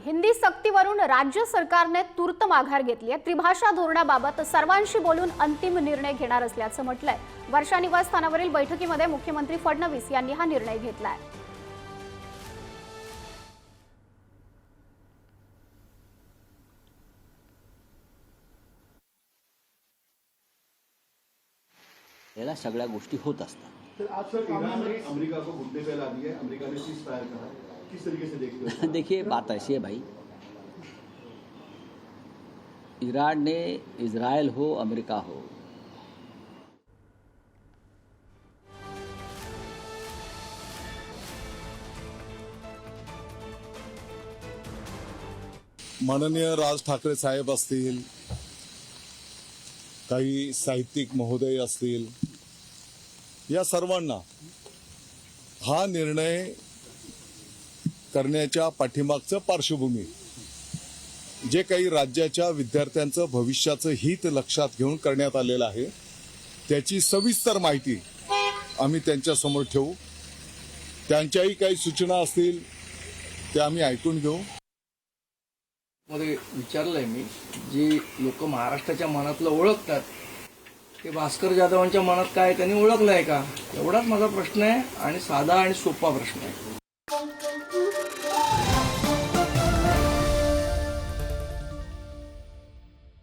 हिंदी सक्तीवरून राज्य सरकारने तूर्त माघार घेतली आहे। त्रिभाषा धोरणाबाबत सर्वांशी बोलून अंतिम निर्णय घेणार असल्याचं म्हटलंय। वर्षा निवासस्थानावरील बैठकीमध्ये मुख्यमंत्री फडणवीस यांनी हा निर्णय घेतलाय। याला सगळ्या गोष्टी होत असतात। सर आज सर ईरान ने अमेरिका को घुटने पे ला दिया है। अमेरिका ने सीज फायर कहा, किस तरीके से देखते हो? देखिए, बात ऐसी है भाई, ईरान ने इजराइल हो अमेरिका हो, माननीय राज ठाकरे साहेब असतील, काही साहित्यिक महोदय असतील, या सर्वांना हा निर्णय करण्याच्या पाठीमागचं पार्श्वभूमी, जे काही राज्याच्या विद्यार्थ्यांचं भविष्याचं हित लक्षात घेऊन करण्यात आलेलं आहे, त्याची सविस्तर माहिती आम्ही त्यांच्यासमोर ठेवू। त्यांच्याही काही सूचना असतील त्या आम्ही ऐकून घेऊ। मध्ये विचारलंय मी, जी लोक महाराष्ट्राच्या मनातलं ओळखतात ते भास्कर जाधवांच्या मनात काय त्यांनी ओळखलंय का, एवढाच माझा प्रश्न आहे आणि साधा आणि सोपा प्रश्न आहे।